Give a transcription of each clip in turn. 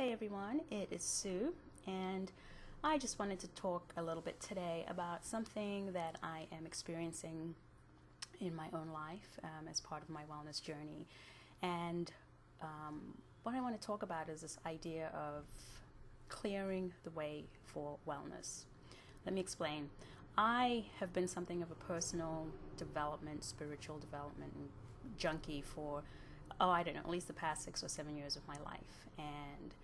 Hey everyone, it is Sue, and I just wanted to talk a little bit today about something that I am experiencing in my own life as part of my wellness journey. And what I want to talk about is this idea of clearing the way for wellness. Let me explain. I have been something of a personal development, spiritual development junkie for, I don't know, at least the past 6 or 7 years of my life. And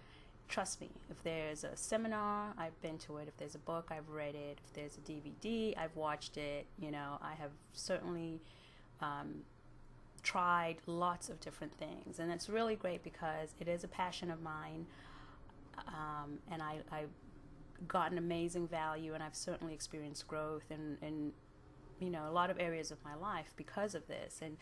trust me, if there's a seminar, I've been to it. If there's a book, I've read it. If there's a DVD, I've watched it. I have certainly tried lots of different things. And it's really great because it is a passion of mine. And I've gotten amazing value, and I've certainly experienced growth in a lot of areas of my life because of this. And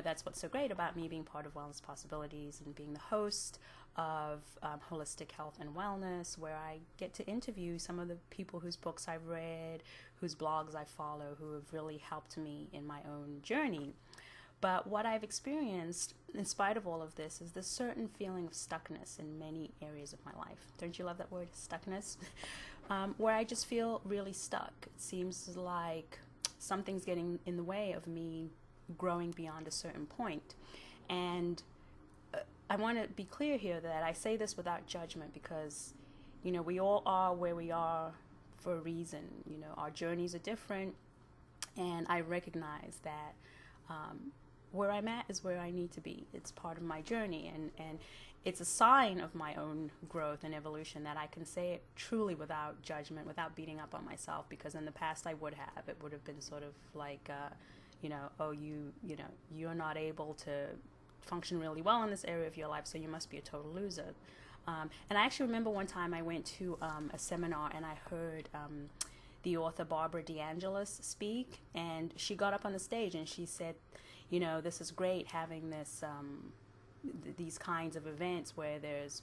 that's what's so great about me being part of Wellness Possibilities and being the host of Holistic Health and Wellness, where I get to interview some of the people whose books I've read, whose blogs I follow, who have really helped me in my own journey. But what I've experienced, in spite of all of this, is this certain feeling of stuckness in many areas of my life. Don't you love that word, stuckness? Where I just feel really stuck. It seems like something's getting in the way of me growing beyond a certain point. And I want to be clear here that I say this without judgment because, we all are where we are for a reason. Our journeys are different, and I recognize that where I'm at is where I need to be. It's part of my journey, and it's a sign of my own growth and evolution that I can say it truly without judgment, without beating up on myself, because in the past I would have. It would have been sort of like, you're not able to function really well in this area of your life, so you must be a total loser. And I actually remember one time I went to a seminar, and I heard the author Barbara DeAngelis speak, and she got up on the stage and she said, this is great having these kinds of events where there's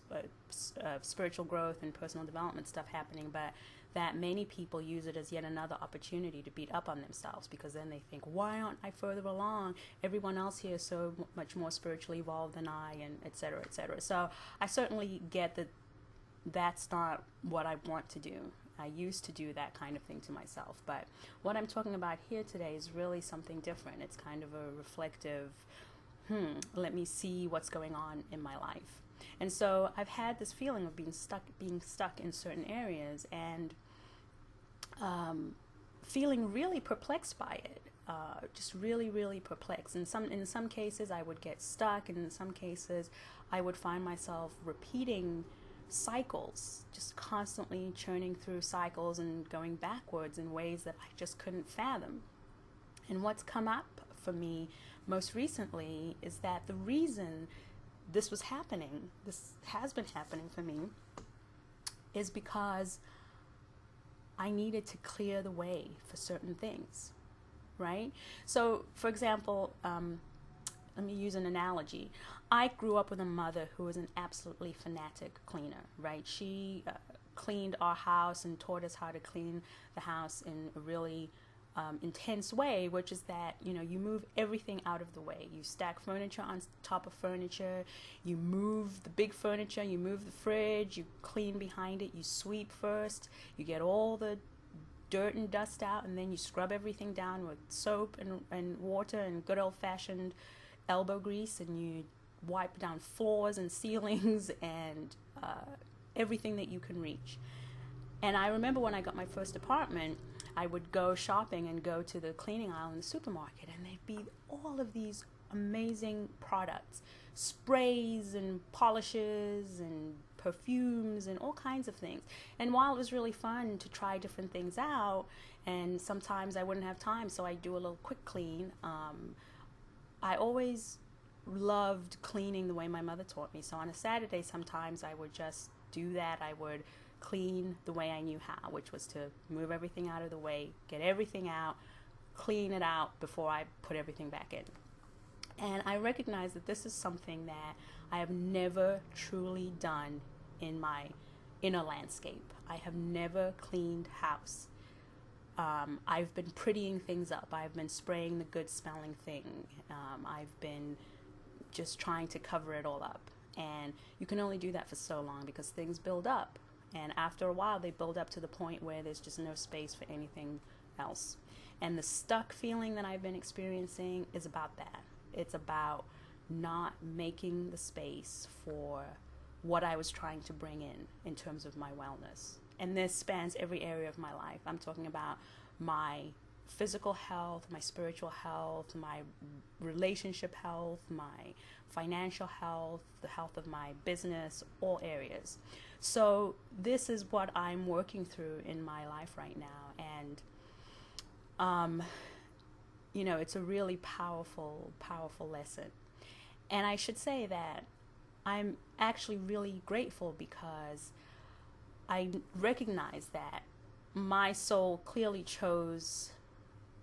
spiritual growth and personal development stuff happening, but that many people use it as yet another opportunity to beat up on themselves, because then they think, why aren't I further along? Everyone else here is so much more spiritually evolved than I, and et cetera, et cetera. So I certainly get that that's not what I want to do. I used to do that kind of thing to myself. But what I'm talking about here today is really something different. It's kind of a reflective, let me see what's going on in my life. And so I've had this feeling of being stuck in certain areas, and feeling really perplexed by it. Just really, really perplexed. In some cases I would get stuck, and in some cases I would find myself repeating cycles, just constantly churning through cycles and going backwards in ways that I just couldn't fathom. And what's come up for me most recently is that the reason this has been happening for me, is because I needed to clear the way for certain things, right? So, for example, let me use an analogy. I grew up with a mother who was an absolutely fanatic cleaner, right? She cleaned our house and taught us how to clean the house in a really intense way, which is that, you move everything out of the way. You stack furniture on top of furniture, you move the big furniture, you move the fridge, you clean behind it, you sweep first, you get all the dirt and dust out, and then you scrub everything down with soap and water and good old-fashioned elbow grease, and you wipe down floors and ceilings and everything that you can reach. And I remember when I got my first apartment, I would go shopping and go to the cleaning aisle in the supermarket, and there'd be all of these amazing products, sprays and polishes and perfumes and all kinds of things. And while it was really fun to try different things out, and sometimes I wouldn't have time, so I'd do a little quick clean, I always loved cleaning the way my mother taught me. So on a Saturday, sometimes I would just do that. I would clean the way I knew how, which was to move everything out of the way, get everything out, clean it out before I put everything back in. And I recognize that this is something that I have never truly done in my inner landscape. I have never cleaned house. I've been prettying things up. I've been spraying the good smelling thing. I've been just trying to cover it all up. And you can only do that for so long because things build up. And after a while, they build up to the point where there's just no space for anything else. And the stuck feeling that I've been experiencing is about that. It's about not making the space for what I was trying to bring in terms of my wellness. And this spans every area of my life. I'm talking about my physical health, my spiritual health, my relationship health, my financial health, the health of my business, all areas. So this is what I'm working through in my life right now. And, it's a really powerful, powerful lesson. And I should say that I'm actually really grateful because I recognize that my soul clearly chose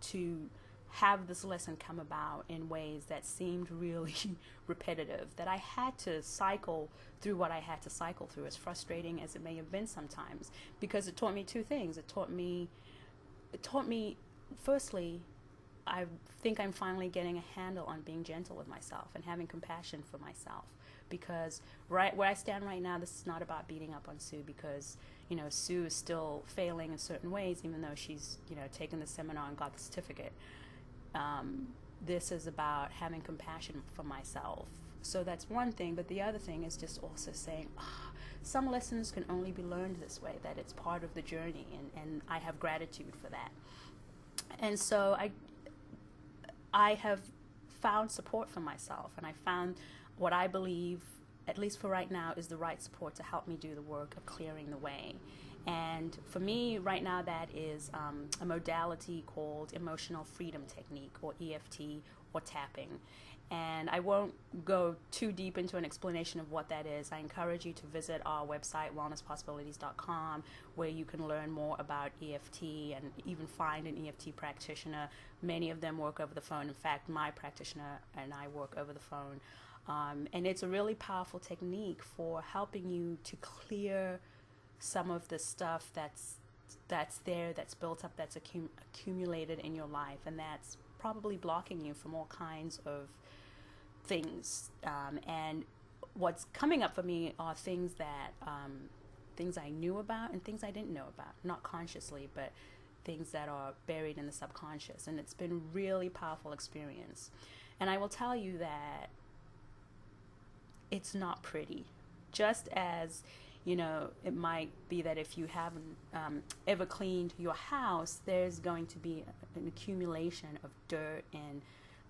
to have this lesson come about in ways that seemed really repetitive, that I had to cycle through what I had to cycle through, as frustrating as it may have been sometimes, because it taught me two things. It taught me, firstly, I think I'm finally getting a handle on being gentle with myself and having compassion for myself. Because right where I stand right now, this is not about beating up on Sue, because Sue is still failing in certain ways, even though she's taken the seminar and got the certificate. This is about having compassion for myself. So that's one thing. But the other thing is just also saying, some lessons can only be learned this way, that it's part of the journey, and I have gratitude for that. And so I have found support for myself, and I found what I believe, at least for right now, is the right support to help me do the work of clearing the way. And for me right now, that is a modality called Emotional Freedom Technique, or EFT, or tapping. And I won't go too deep into an explanation of what that is. I encourage you to visit our website, wellnesspossibilities.com, where you can learn more about EFT and even find an EFT practitioner. Many of them work over the phone. In fact, my practitioner and I work over the phone. And it's a really powerful technique for helping you to clear some of the stuff that's there, that's built up, that's accumulated in your life, and that's probably blocking you from all kinds of things. And what's coming up for me are things that things I knew about and things I didn't know about, not consciously, but things that are buried in the subconscious. And it's been a really powerful experience. And I will tell you that it's not pretty. Just as it might be that if you haven't ever cleaned your house, there's going to be an accumulation of dirt and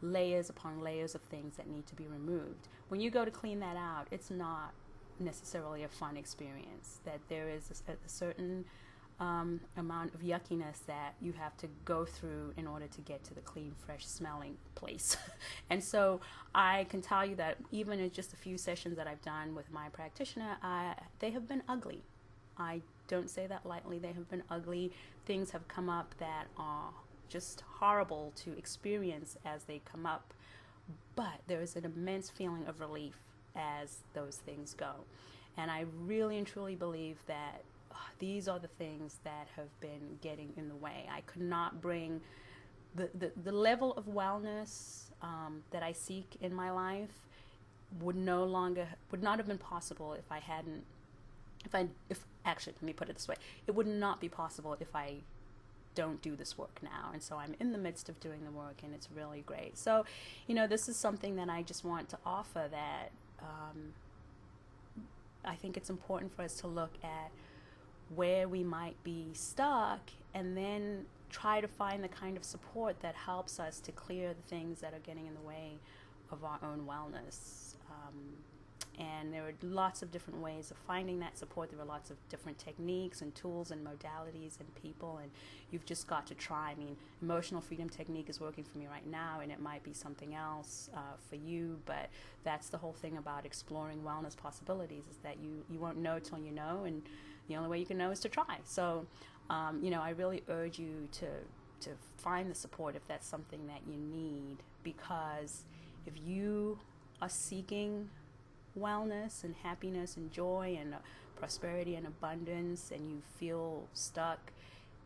layers upon layers of things that need to be removed. When you go to clean that out, it's not necessarily a fun experience. That there is a certain amount of yuckiness that you have to go through in order to get to the clean, fresh smelling place. And so I can tell you that even in just a few sessions that I've done with my practitioner, they have been ugly. I don't say that lightly. They have been ugly. Things have come up that are just horrible to experience as they come up. But there is an immense feeling of relief as those things go. And I really and truly believe that these are the things that have been getting in the way. I could not bring the level of wellness that I seek in my life would not have been possible if actually, let me put it this way. It would not be possible if I don't do this work now. And so I'm in the midst of doing the work, and it's really great. So, this is something that I just want to offer, that I think it's important for us to look at where we might be stuck, and then try to find the kind of support that helps us to clear the things that are getting in the way of our own wellness. And there are lots of different ways of finding that support. There are lots of different techniques and tools and modalities and people, and you've just got to try. I mean, Emotional Freedom Technique is working for me right now, and it might be something else for you, but that's the whole thing about exploring wellness possibilities, is that you won't know till you know, and the only way you can know is to try. So, I really urge you to find the support if that's something that you need, because if you are seeking wellness and happiness and joy and prosperity and abundance, and you feel stuck,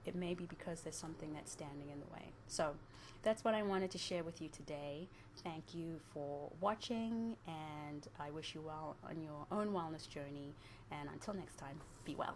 it may be because there's something that's standing in the way. So that's what I wanted to share with you today. Thank you for watching, and I wish you well on your own wellness journey. And until next time, be well.